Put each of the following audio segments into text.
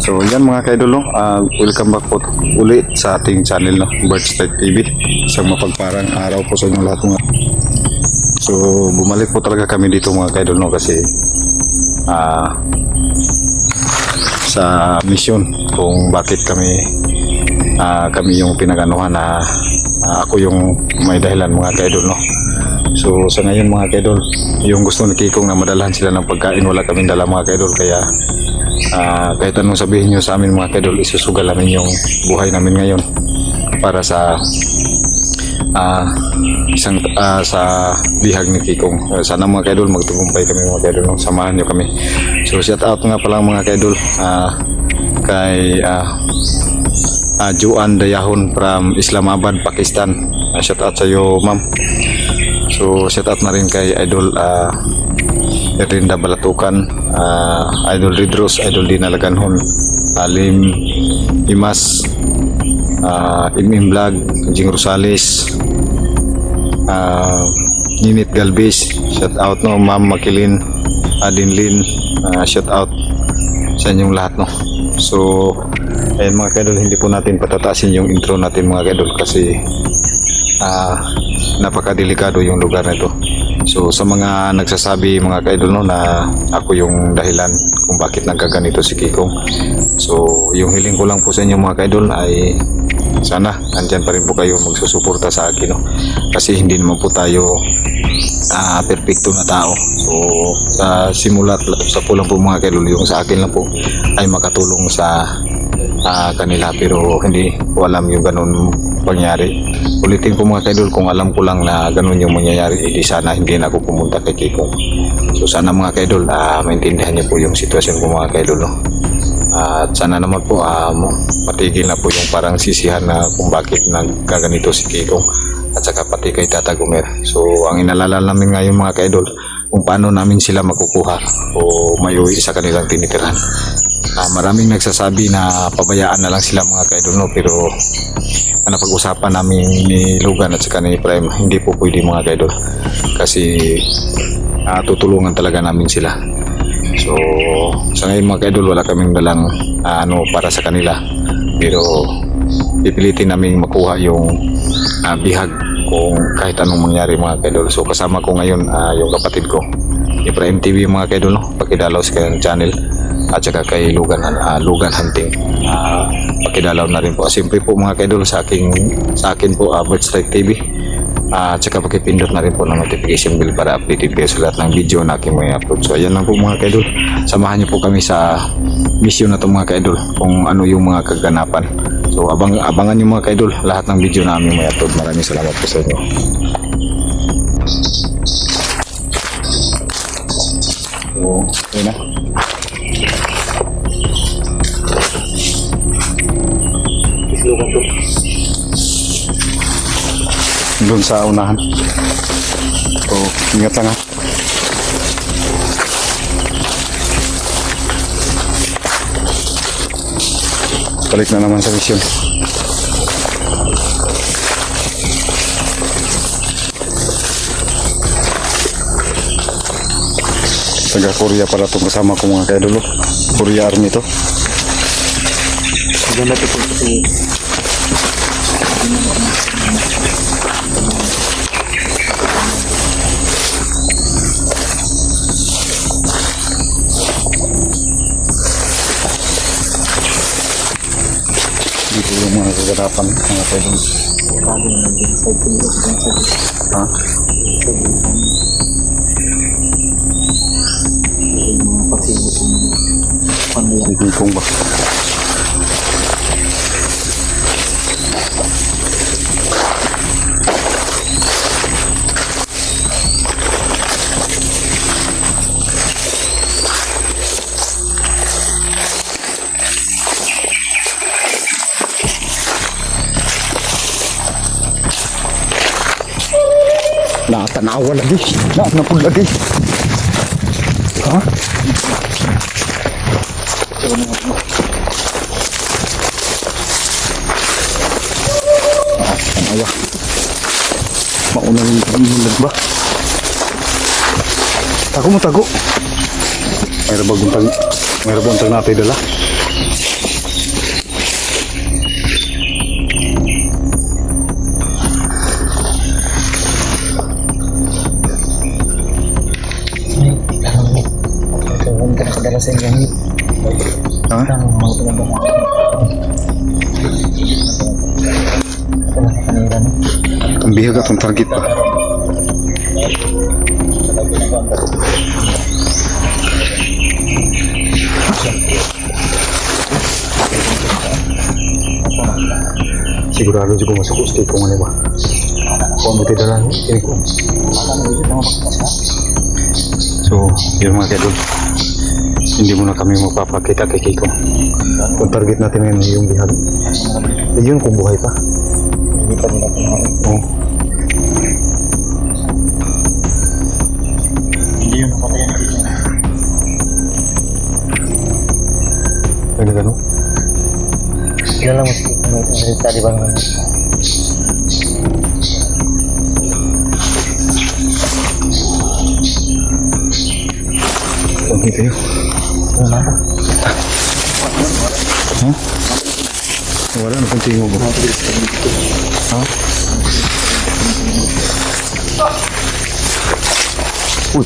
So yan mga kaidol, no? Welcome back po ulit sa ating channel, no? Birds Tech TV. Isang mapagparang araw po sa inyo lahat mga. So bumalik po talaga kami dito mga kaidol, no? Kasi sa mission kung bakit kami yung pinaganuhan na ako yung may dahilan mga kaidol, no? So sa ngayon mga kaidol, yung gusto ni Kikong na madalhan sila ng pagkain, wala kaming dala mga kaidol, kaya kahit anong sabihin nyo sa amin mga kaidol, isusugal namin yung buhay namin ngayon para sa sa bihag ni Kikong. Sana mga kaidol magtagumpay kami mga kaidol, no? Samahan nyo kami. So shout out nga pala mga kaidol kay Juan Dayahon from Islamabad, Pakistan. Shout out sa iyo ma'am. So shout out na rin kay Idol Erinda Balatukan, Idol Ridros, Idol Dina Laganhon, Alim Imas, Imim Vlog, Jing Rosales, Ninit Galbis. Shout out no Ma'am Makilin, Adinlin, shout out sa inyong lahat, no. So ayun mga kaidol, hindi po natin patatasin yung intro natin mga kaidol kasi napakadelikado yung lugar na ito. So sa mga nagsasabi mga kaidol, no, na ako yung dahilan kung bakit nagkaganito si Kikong, so yung hiling ko lang po sa inyo mga kaidol ay sana andyan pa rin po kayo magsusuporta sa akin, no? Kasi hindi naman po tayo perfecto na tao. So sa simulat sa po lang po mga kaidol, yung sa akin lang po ay makatulong sa kanila, pero hindi ko alam yung ganun pangyari. Ulitin ko mga kaidol, kung alam ko lang na ganun yung mangyayari, edi sana hindi na ako pumunta kay Kikong. So sana mga kaidol maintindihan niyo po yung sitwasyon ko mga kaidol, no? At sana naman po matigil na po yung parang sisihan na kung bakit nagkaganito si Kikong at saka pati kay Tata Gumer. So ang inalala namin ngayon mga kaidol, kung paano namin sila makukuha o maiuwi sa kanilang tinitirhan. Maraming nagsasabi na pabayaan na lang sila mga kaidol, no? Pero napag-usapan namin ni Logan at saka ni Prime, hindi po pwede mga kaidol kasi tutulungan talaga namin sila. So sa ngayon mga kaidol, wala kaming dalang para sa kanila, pero pipilitin namin makuha yung bihag kung kahit anong mangyari mga kaidol. So kasama ko ngayon yung kapatid ko ni Prime TV mga kaidol, no? Pakidalaw sa kanyang channel at saka kay Logan Hunting, pakidalaw na rin po. Siyempre po mga kaidol sa akin po Birds Tech TV, at saka pakipindot na rin po ng notification bell para updated kayo sa lahat ng video na aking may upload. So ayan lang po mga kaidol, samahan niyo po kami sa mission na to mga kaidol, kung ano yung mga kaganapan. So abangan niyo mga kaidol lahat ng video na aming may upload. Maraming salamat po sa inyo. So yun na. Doon sa unahan. So ingat lang ha. Balik na naman sa mission. Taga Korea para itong kasama ko mga kaidol. Korea Army to. Maganda ito po kasi dito yung mga kaganapan mga kaidol. Ha? Hindi kong ba? Nakatanawa lagi. Nakatanawa lagi. Ha? Nakatanawa. Maunang yung ba? Tago mo tago. Mayroon ba buntag natin dala? sa inyo. Ha? Ang mga pinagdala. Ito na sa kanila, no? Ang bihag akong target pa. Sigurado juga masuk usti kung ano ba. Kung ano tidak lang, ini ko. So, yun mga kadol. Hindi muna kami magpapakita kay Kiko. Kung target natin ngayon yung bihag. Eh, yun kung buhay pa. Hindi pa nila pinakain. Oo. Hindi yun, napatay na dito. Ano gano'n? Kailan lang mas may salita, di ba naman? Okay kayo. Ano na ba? Ha? Wala na kung tingin mo ba? Ha? Uy!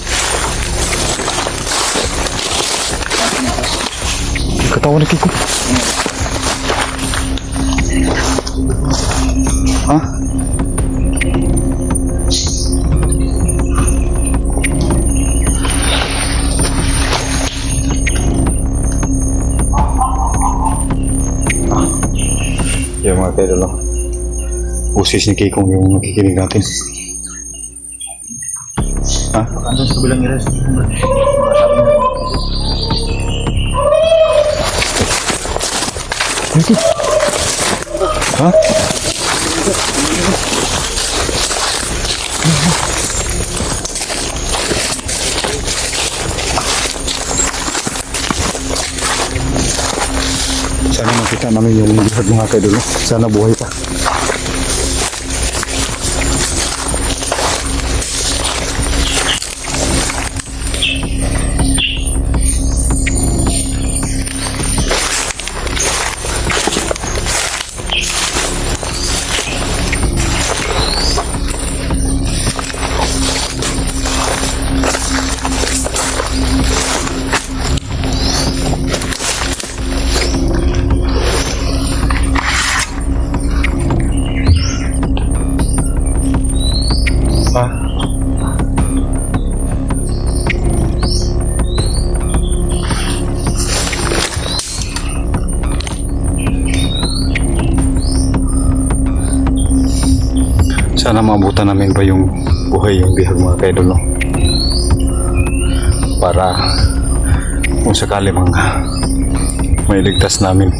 Katawa na Kiko. Ha? Yung mga kayo lang. Usis ni Kikong yung nakikinig natin. Ha? Andun sa kabilang iras. Kiko? Ha? Sana makita namin yung bihag mga kayo dulu. Sana buhay pa. Ha? Sana maabutan namin pa yung buhay yung bihag mga kaidol, no? Para kung sakali mga may ligtas namin.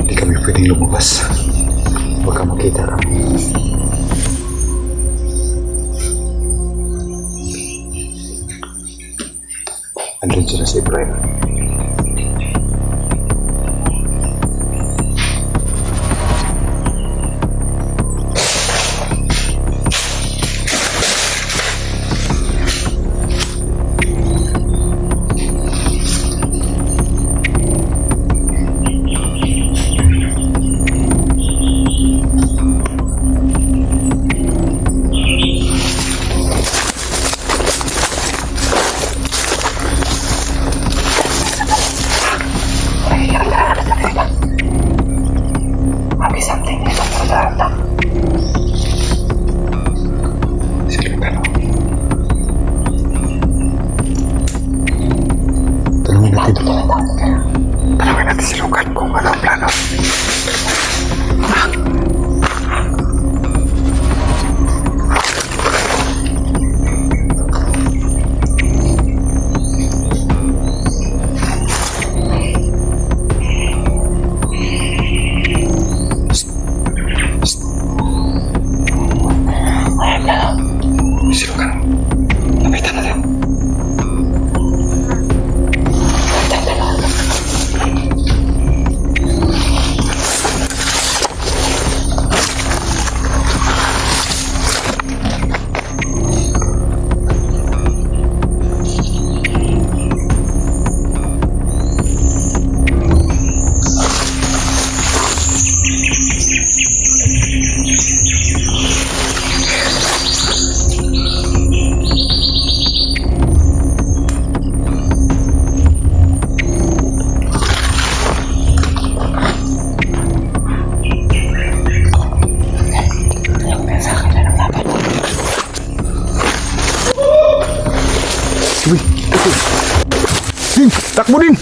Hindi kami pwedeng lumabas. Baka makita kami. Andun sila si Ibrahim. Tanungin natin si Lukan kung ano ang plano. Din, takbo din.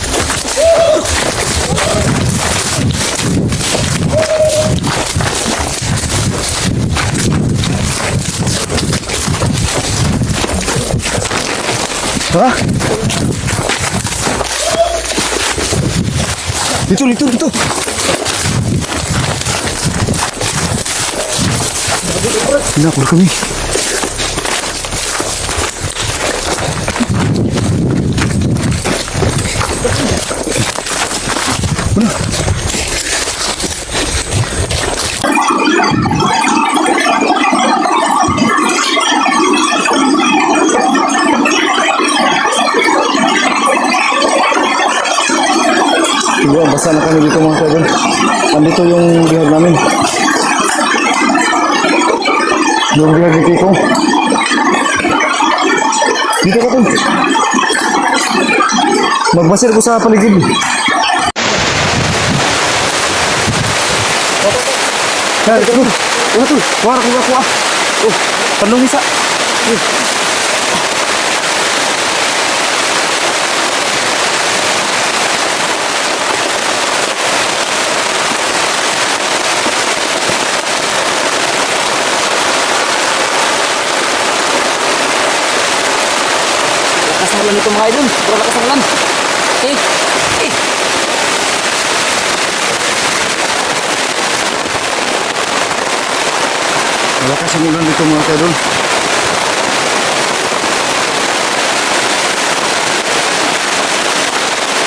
Ha? Dito. Hinapol kami. Iya, basa na kami dito mga kaibigan. Andito yung bihag namin. Yung bihag ni Kiko. Dito ka to. Magbasir ko sa paligid. Nah, dito to. Wala to. Wala ko. Oh, panlong isa. Kasalan nito mga idol. Wala kasalan. Eh. Wala kasi ulan dito mga kaidol.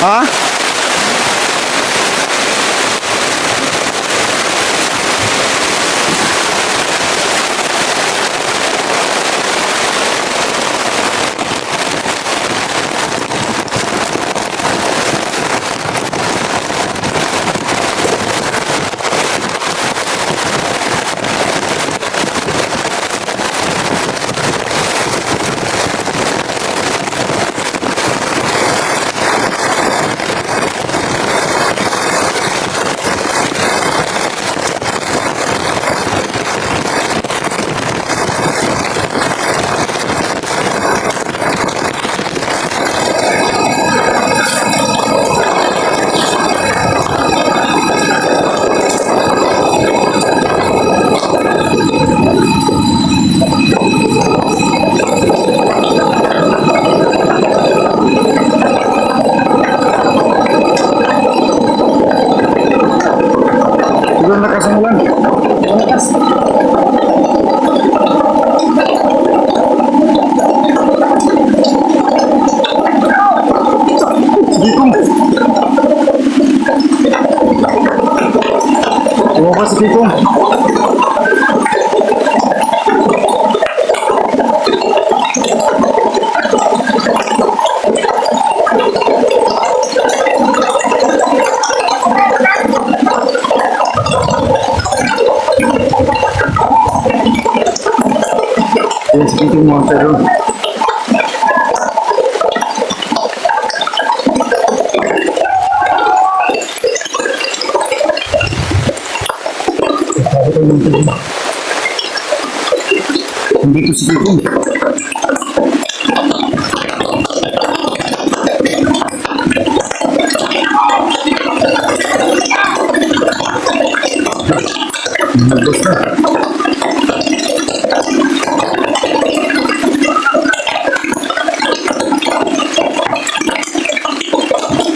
Ha? Siguro lakas ang ulan. Lakas. Tumakas si Kikong. Yes, Kikong mga pero. Hindi ko si Kikong. Nagos na.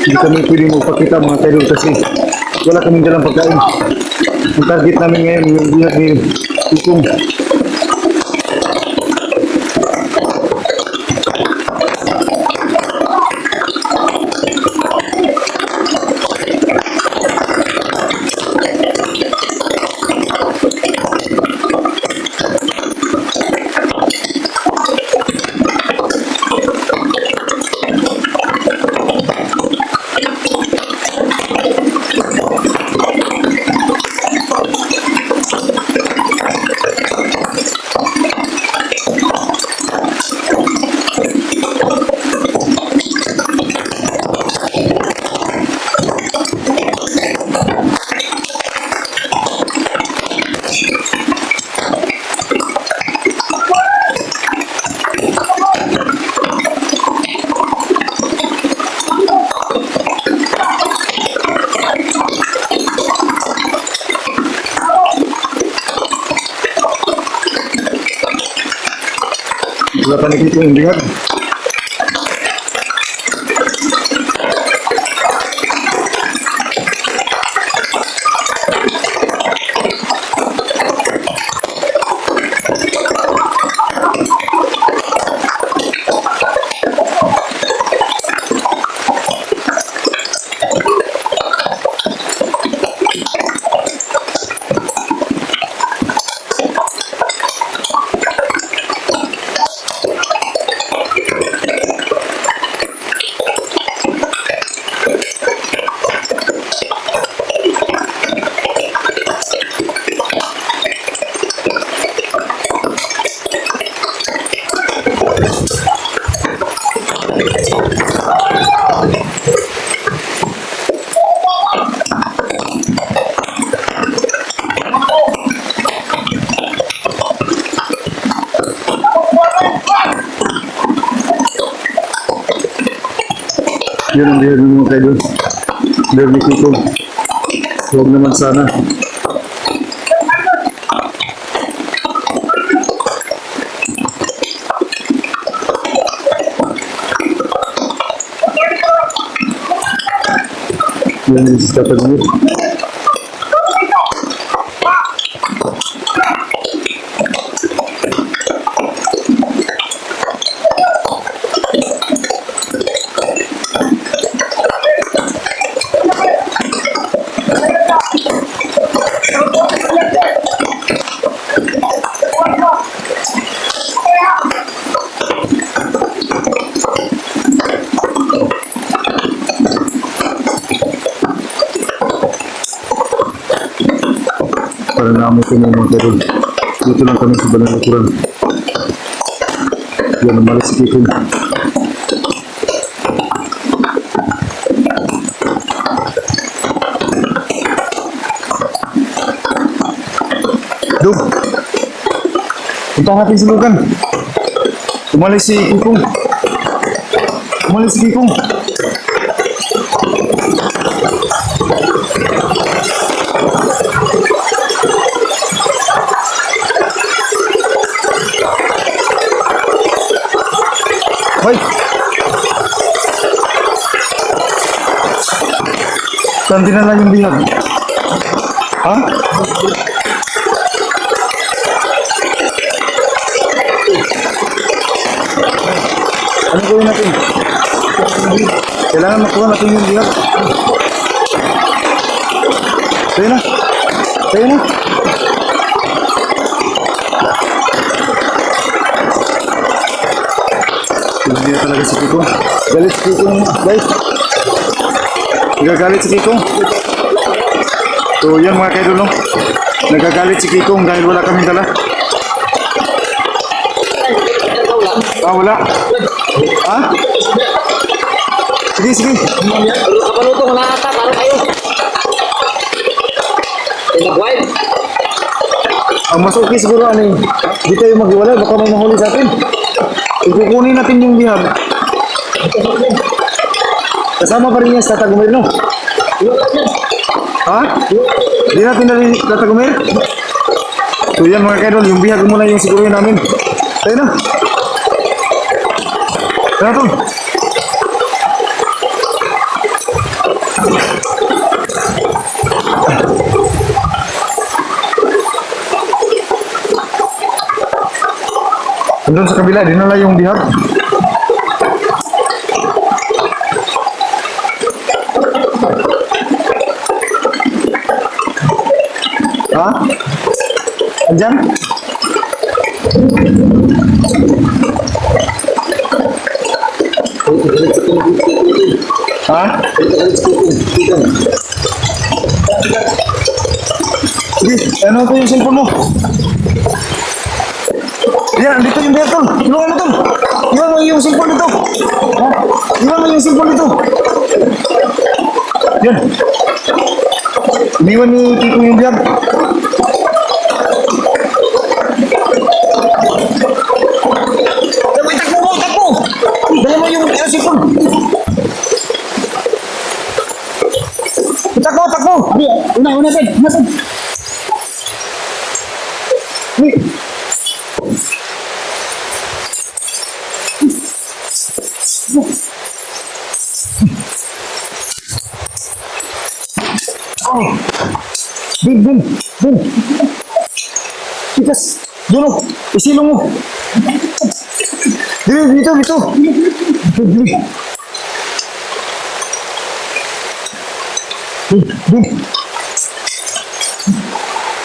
Hindi kami pwede magpakita mga kaidol kasi wala kaming dalang pagkain. Ang target namin ngayon yung biyak ni Kikong. Wala pa nakikita yung bigat. Yun ang bihag ng mga kaidol. Bihag ni Kiko. Huwag naman sana. Yan yung sitapan niyo. Para namin ito mga kaidol. Dito lang kami sa Banalukuran. Yan ang malas si Kiko. Dug! Punta natin sa lugan. Umalis si Kiko. Umalis si Kiko. Hoy! Saan dinala yung bihag? Ha? Ano gawin natin? Kailangan makuha natin yung bihag. Tayo na. Tayo na. Hindi na talaga si Kiko. Galit si Kiko, guys. Nagagalit si Kiko. So yan mga kaidol, no? Nagagalit si Kiko dahil wala kaming dala. Ah, wala? Ha? Sige, sige. Kapaluto, wala ata, parang kayo. Pinag-wild. Ang mas okay siguro ano eh. Di tayo maghiwalay, baka may mahuli sa atin. Ikukunin natin yung bihag. Kasama pa rin yan sa Tatagumir, no? Ha? Di natin na rin Tatagumir? So yan mga kaidol, yung bihag muna yung siguruhin namin. Tayo na. Tayo na to. Doon sa kabila, dinala yung bihag. Ha? Andyan? Ha? Sige, ano ito yung cellphone mo? Yan, dito yung bihag tol. Tulungan mo tol. Iwan mo yung cellphone dito. Ha? Iwan mo yung cellphone dito. Yan. Iniwan ni Kiko yung bihag. Takbo mo, takbo! Dala mo yung cellphone. Takbo, takbo! Una, Ted. Oh. Bin, bin, bin. Tikas. Dulo. Isilong mo. Dito, dito. Dito. Bin.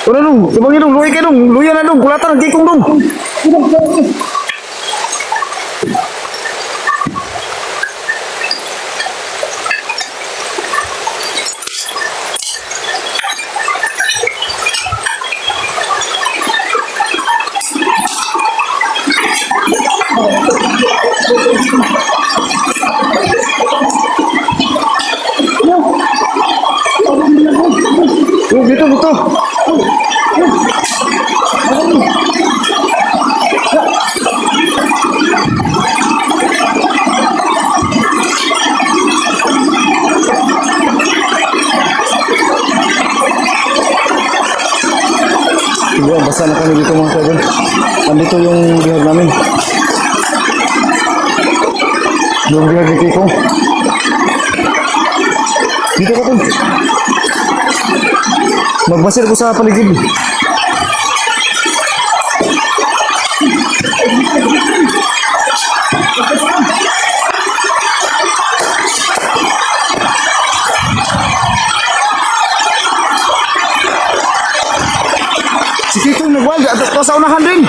Wala dong. Ibang dong. Luhay kayo dong. Luhay na dong. Kulatan ang kikong dong. Dito, dito. Iya, basa na kami dito mga kaibigan. Nandito yung bihag namin. Yung bihag ni Kiko. Dito ka dun. Magbasir ko sa paligid. Si Kikong nag-wild. Ito sa unahan din.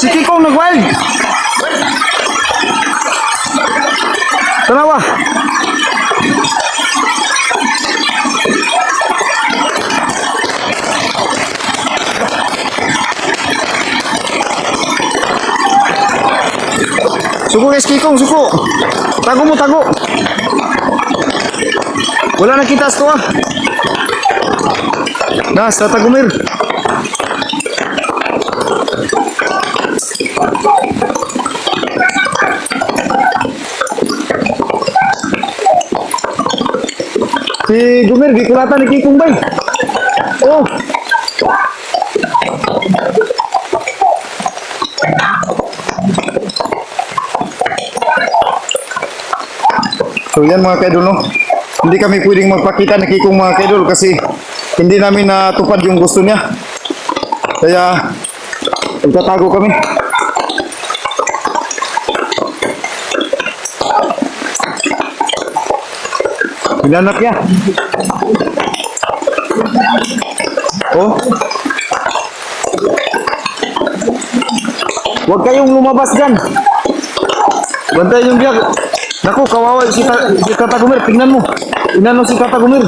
Si Kikong nag-wild. Tanawa. Suko guys, Kikong, suko. Tago mo, tago. Wala na kita sa Nas, tatagumir. Si Gumir, di kulatan ni Kikong bay. Oh. So yan mga kaidol, no? Hindi kami pwedeng magpakita ni Kikong mga kaidol kasi hindi namin natupad yung gusto niya. Kaya magtatago kami. Hinanap niya. Oh. Huwag kayong lumabas dyan. Bantay yung biyak. Naku, kawawa si Tatagumir. Tingnan mo. Tingnan mo si Tatagumir.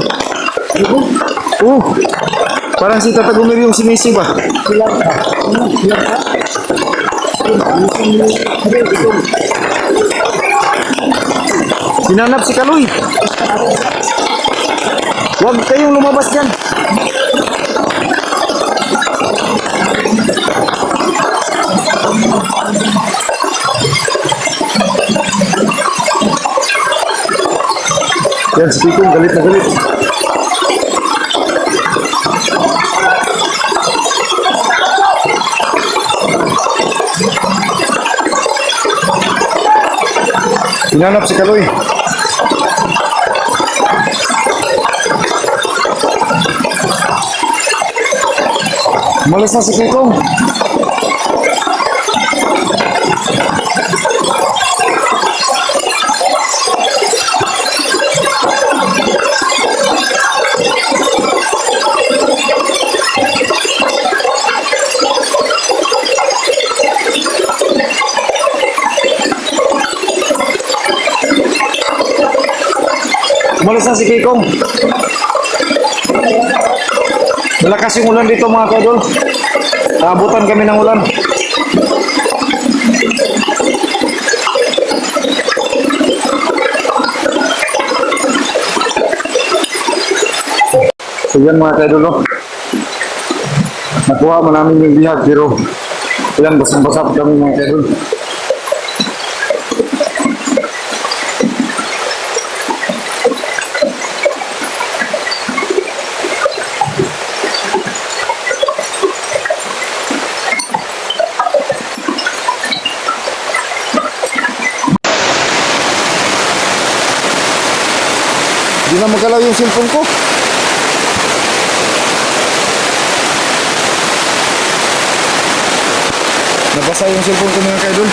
Oh. Parang si Tatagumir yung sinisi ba? Hinanap si Kaloy. Huwag kayong lumabas dyan. Yan, si Kikong galit na galit. Hinanap si Kaloy. Malis na si Kikong. Malis na si Kikong. Malakas yung ulan dito mga kaidol. Naabutan kami ng ulan. So yan mga kaidol, no? Nakuha mo namin yung bihag pero yan, basang-basap kami mga kaidol. Hindi na magalaw yung cellphone ko. Nabasa yung cellphone ko mga kaidol.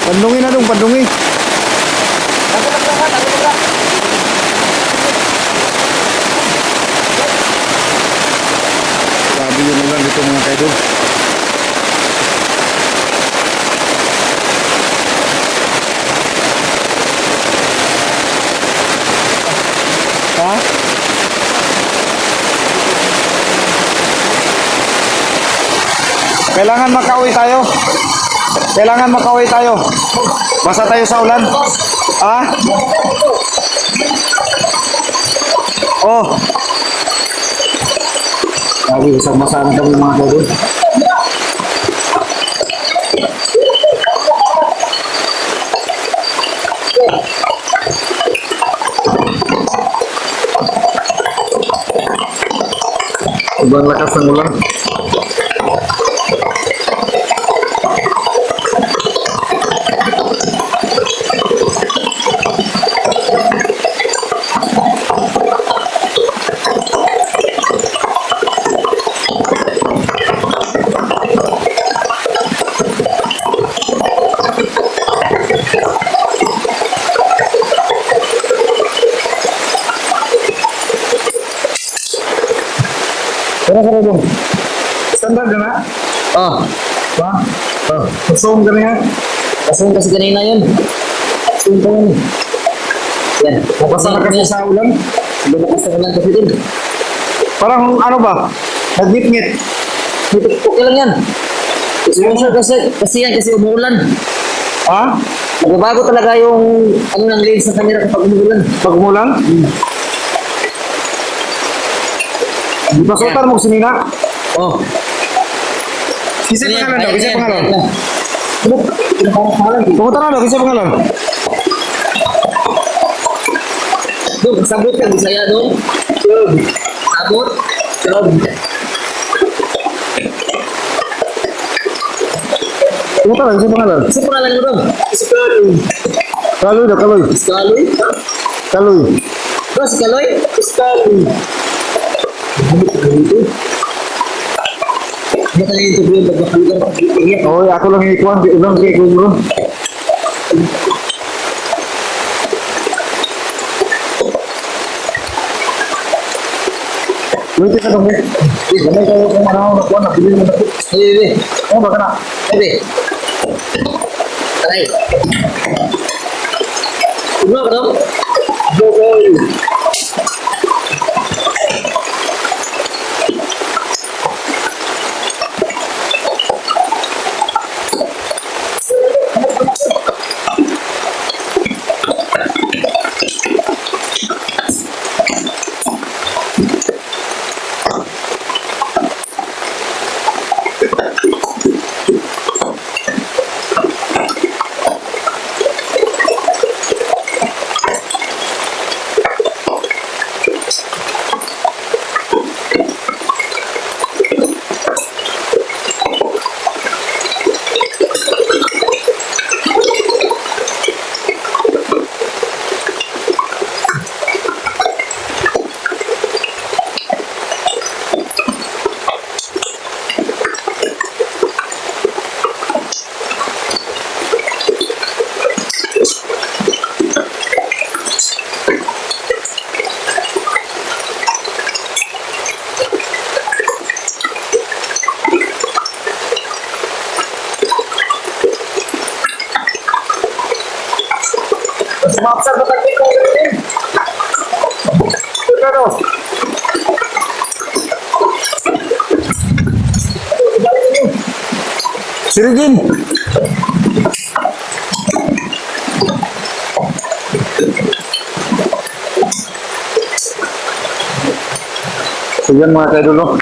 Pandungi na dong, pandungi. Grabe yung ulan dito mga kaidol. Ha? Kailangan makauwi tayo. Kailangan makauwi tayo. Basa tayo sa ulan. Ha? Oh. Lagi basah-basah na kami mga kaidol. Sobrang lakas ng ulan. Kaya dong. Standard ka na? Oh, Ha? Oh. Susong ka na yan? kasi kanina yun. Kasing ko yun. Yan. Nabasa na kasi sa ulan? Lumakas na lang kasi din. Parang ano ba? Nagngit-ngit. Okay lang yan. Sponsor kasi yan kasi umuulan. Ha? Nagbabago talaga yung ano ng lens ng camera kapag umuulan. Pag umulan? Di ba sultan mo sinina? Oh. Kisay pangalan daw, kisay pangalan. Pangalan. Pumunta na daw, kisay pangalan. Doon, sabot ka, Bisaya doon. Sabot. Pumunta na, kisay pangalan. Kasi pangalan mo doon. Kaloy daw, kaloy. Iskaloy. Kaloy. Doon, si Kaloy. Iskaloy. Ano ka na yung interview yung pagkakalugan pa? Oh, ako lang ikuan, di ulang kay ko bro. Wait ka dong. Gamay kayo kung ano na kuan, napili mo na. Bebe. Oh, baka na. Bebe. Taray. Ano ka doon? Go go. Maksud bapak kita ini. Ito daw. Sirigin. So yan mga kaidolo.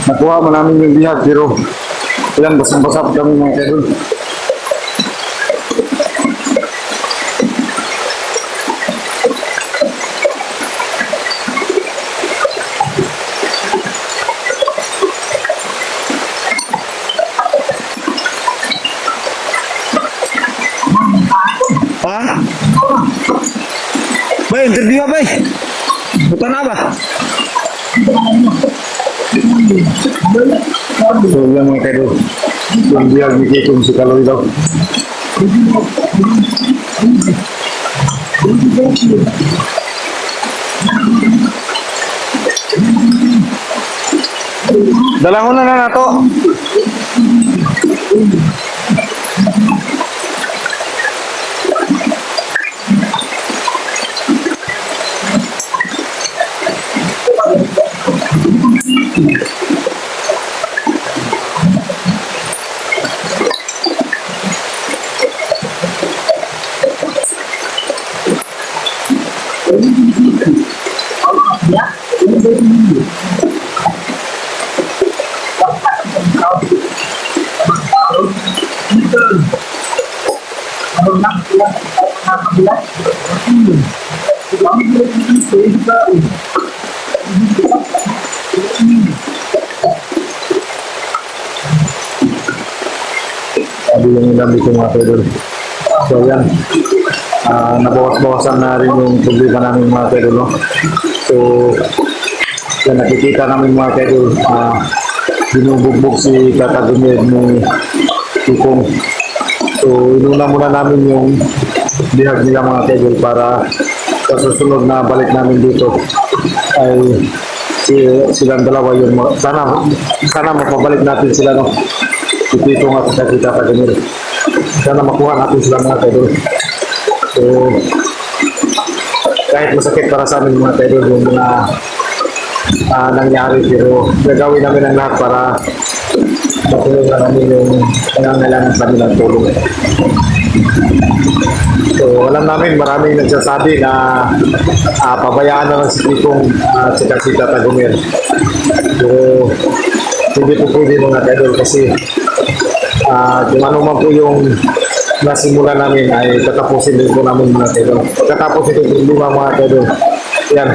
Nakuha mo namin yung bihag pero yan basang-basap kami mga kaidolo. interview ba eh? Buta na ba? So yan mga kaidol. Yung biyag ni Kikong si Kaloy daw. Dalahon na nato. Sabi yung ilang dito mga kaidol. So yan, nabawas-bawasan na rin yung problema namin mga kaidol, no? So yan, nakikita namin mga kaidol, binubugbog si Kakagumid ni Kikong. So inuna muna namin yung bihag nila mga kaidol para sa susunod na balik namin dito ay silang dalawa yung sana mapabalik natin sila, no? Ito nga kita Kagumid. Sana makuha natin sila mga kaidol. So kahit masakit para sa amin mga kaidol yung mga nangyari, pero gagawin namin ang lahat para matulungan namin yung nangangailangan sa kanilang tulong. So alam namin maraming nagsasabi na pabayaan na lang si Kikong at si Kakagumid. So hindi po pwede mga kaidol kasi kung ano man po yung nasimula namin ay tatapusin din po namin mga kaidol. Pagkatapos ito problema mga kaidol, yan,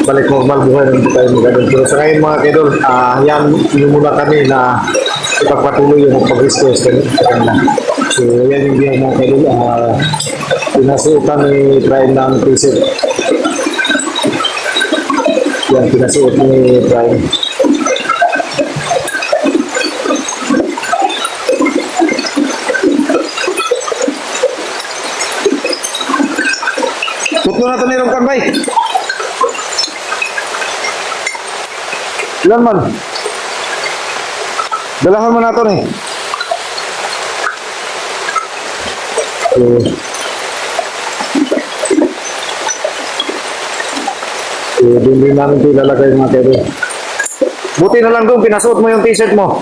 balik normal buhay ng tayo mga kaidol. Pero sa ngayon mga kaidol, yan muna kami na ipagpatuloy yung pag-resto sa kanila. So yan yung biyang mga kaidol, pinasuotan ni Brian ng t-shirt. Yan, pinasuot ni Brian. Tuto na ito ni Romkan, bay. Ilan man? Dalahon mo na ito ni. Doon din namin ito ilalagay mga kaidol. Buti na lang doon, pinasuot mo yung t-shirt mo.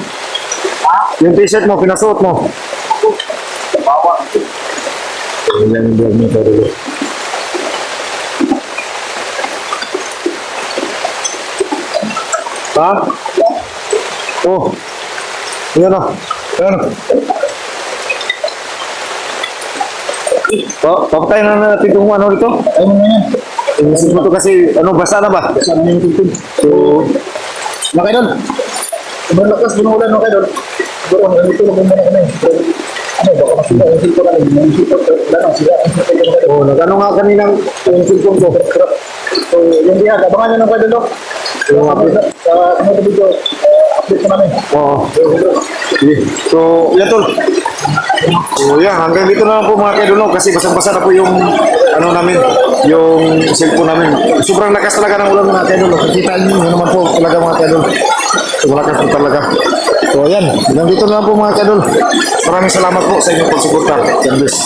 Yung t-shirt mo, pinasuot mo. Ilan yung vlog mga kaidol. Ha? Oh. Yan o. Yan o. Papatayin na natin itong ano dito. Ayun na yan. Inisip mo ito kasi, ano, basa na ba? Basa na yung tuntun. So, mga kaidol. Sobrang lakas binulan mga kaidol. Siguro, nandito lang muna kami. Ano, baka masila yung silpo kami. Yung silpo, wala na, sila ang silpo mga kaidol. Oo, nagano nga kaninang yung silpo ko. So, yung diyan, abangan nyo ng kaidol. Yung update sa mga video, update ko namin. Oo. So, yan tol. So, yan, hanggang dito na lang po mga kaidol, kasi basang-basa na po yung ano namin, yung cellphone namin. Sobrang lakas talaga ng ulan mga kaidol. Kita niyo naman po talaga mga kaidol. Sobrang lakas po talaga. So, yan, hanggang dito na lang po mga kaidol. Maraming salamat po sa inyong pagsuporta. God bless.